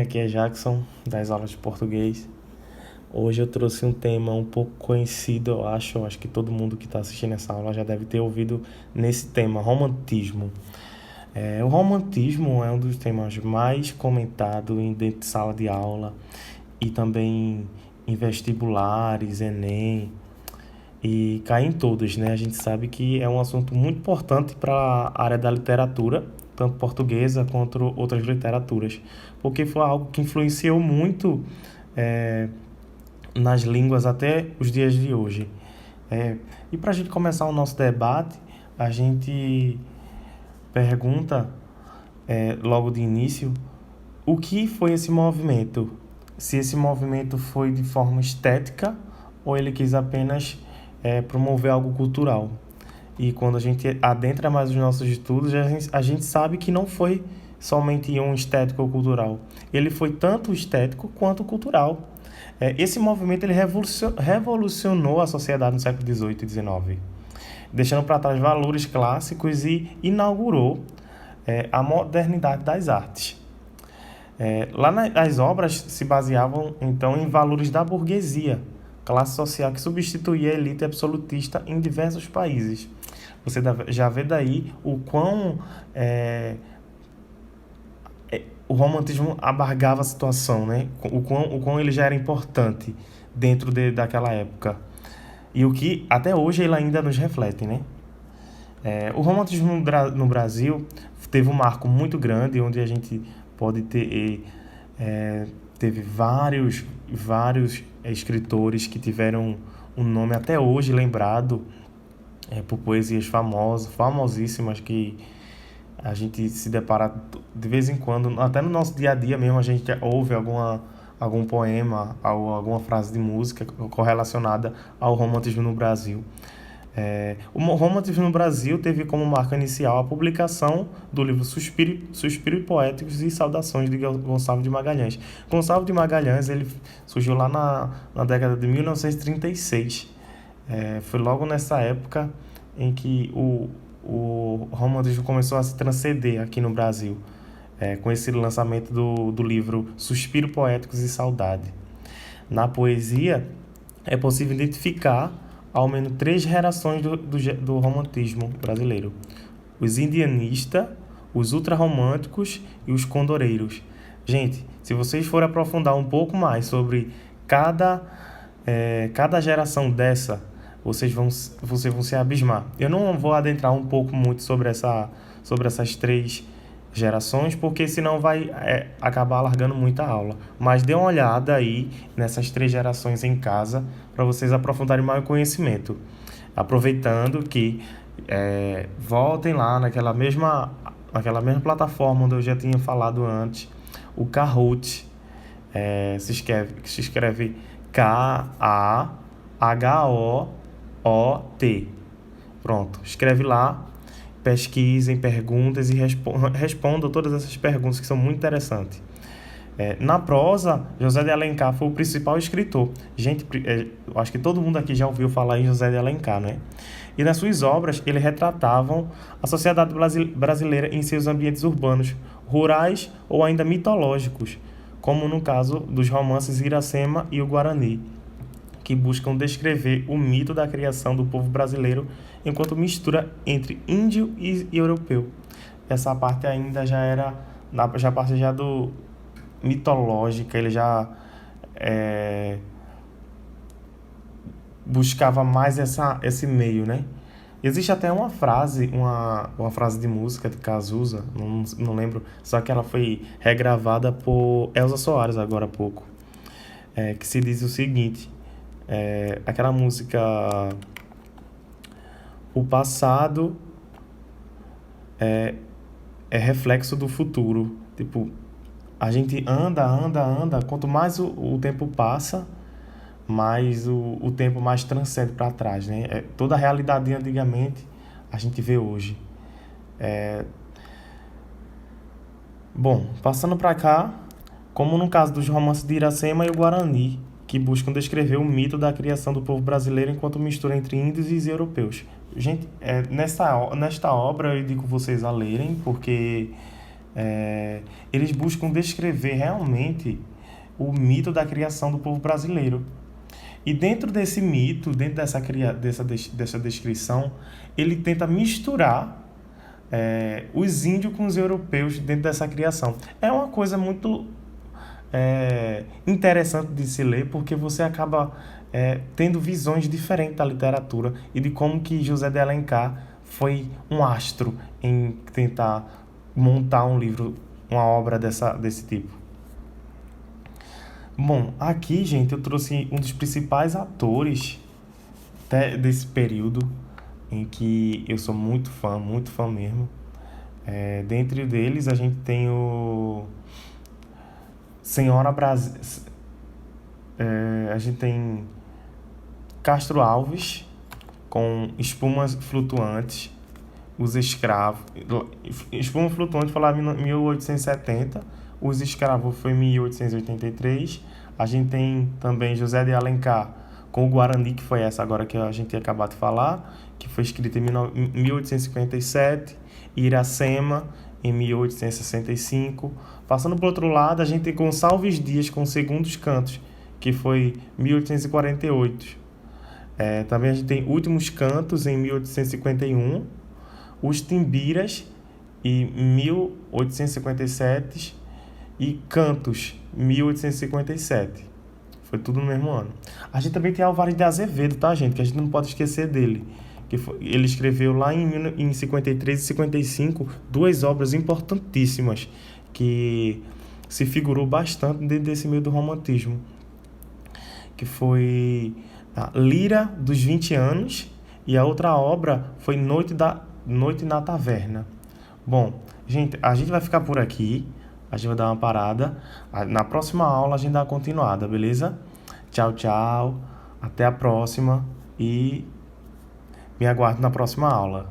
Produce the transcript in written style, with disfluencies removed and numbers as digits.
Aqui é Jackson, das aulas de português. Hoje eu trouxe um tema um pouco conhecido, eu acho que todo mundo que está assistindo essa aula já deve ter ouvido nesse tema, romantismo. O romantismo é um dos temas mais comentados dentro de sala de aula e também em vestibulares, Enem, e cai em todos, né? A gente sabe que é um assunto muito importante para a área da literatura, tanto portuguesa quanto outras literaturas, porque foi algo que influenciou muito é, nas línguas até os dias de hoje. E para a gente começar o nosso debate, a gente pergunta logo de início o que foi esse movimento. Se esse movimento foi de forma estética ou ele quis apenas promover algo cultural. E quando a gente adentra mais os nossos estudos, a gente sabe que não foi somente um estético ou cultural. Ele foi tanto estético quanto cultural. Esse movimento ele revolucionou a sociedade no século XVIII e XIX, deixando para trás valores clássicos e inaugurou a modernidade das artes. As obras se baseavam então em valores da burguesia, classe social que substituía a elite absolutista em diversos países. Você já vê daí o quão o romantismo abargava a situação, né? O quão ele já era importante dentro daquela época. E o que até hoje ele ainda nos reflete, né? O romantismo no Brasil teve um marco muito grande, onde a gente pode ter teve vários escritores que tiveram um nome até hoje lembrado por poesias famosíssimas que a gente se depara de vez em quando, até no nosso dia a dia mesmo, a gente ouve algum poema ou alguma frase de música correlacionada ao romantismo no Brasil. O romantismo no Brasil teve como marca inicial a publicação do livro Suspiro Poéticos e Saudações de Gonçalves de Magalhães. Gonçalves de Magalhães ele surgiu lá na década de 1936. Foi logo nessa época em que o romantismo começou a se transcender aqui no Brasil, com esse lançamento do livro Suspiro Poéticos e Saudade. Na poesia, é possível identificar ao menos três gerações do romantismo brasileiro: os indianistas, os ultrarromânticos e os condoreiros. Gente, se vocês forem aprofundar um pouco mais sobre cada geração dessa, vocês vão se abismar. Eu não vou adentrar um pouco muito sobre essas três gerações, porque senão vai acabar alargando muita aula. Mas dê uma olhada aí nessas três gerações em casa para vocês aprofundarem mais o conhecimento. Aproveitando que voltem lá naquela mesma plataforma onde eu já tinha falado antes, o Kahoot. Se escreve Kahoot. Pronto, escreve lá, pesquisem perguntas e respondam todas essas perguntas que são muito interessantes. Na prosa, José de Alencar foi o principal escritor. Gente, eu acho que todo mundo aqui já ouviu falar em José de Alencar, né? E nas suas obras, ele retratavam a sociedade brasileira em seus ambientes urbanos, rurais ou ainda mitológicos, como no caso dos romances Iracema e o Guarani, que buscam descrever o mito da criação do povo brasileiro enquanto mistura entre índio e europeu. Essa parte ainda já parte já do mitológica, ele já buscava mais esse meio, né? Existe até uma frase de música de Cazuza, não lembro, só que ela foi regravada por Elza Soares agora há pouco, que se diz o seguinte: aquela música o passado é reflexo do futuro. Tipo, a gente anda, quanto mais o tempo passa, mais o tempo mais transcende para trás, né? Toda a realidade de antigamente a gente vê hoje. Bom, passando para cá, como no caso dos romances de Iracema e o Guarani, que buscam descrever o mito da criação do povo brasileiro enquanto mistura entre índios e europeus. Gente, nesta obra eu indico vocês a lerem, porque Eles buscam descrever realmente o mito da criação do povo brasileiro. E dentro desse mito, dentro dessa descrição, ele tenta misturar os índios com os europeus dentro dessa criação. É uma coisa muito interessante de se ler, porque você acaba tendo visões diferentes da literatura e de como que José de Alencar foi um astro em tentar montar um livro, uma obra desse tipo. Bom, aqui, gente, eu trouxe um dos principais atores desse período em que eu sou muito fã mesmo. Dentre deles, a gente tem o Senhora Brasil. A gente tem Castro Alves com Espumas Flutuantes, Os Escravos. Espuma Flutuante falava em 1870, Os Escravos foi em 1883. A gente tem também José de Alencar com o Guarani, que foi essa agora que a gente tinha acabado de falar, que foi escrita em 1857, Iracema em 1865. Passando por outro lado, a gente tem Gonçalves Dias com Segundos Cantos, que foi 1848. Também a gente tem Últimos Cantos em 1851, Os Timbiras em 1857 e Cantos 1857. Foi tudo no mesmo ano. A gente também tem Álvares de Azevedo, tá, gente? Que a gente não pode esquecer dele. Ele escreveu lá em 53 e 55 duas obras importantíssimas que se figurou bastante dentro desse meio do romantismo, que foi a Lira dos 20 anos e a outra obra foi Noite na Taverna. Bom, gente, a gente vai ficar por aqui. A gente vai dar uma parada. Na próxima aula a gente dá uma continuada, beleza? Tchau, tchau. Até a próxima e me aguarde na próxima aula.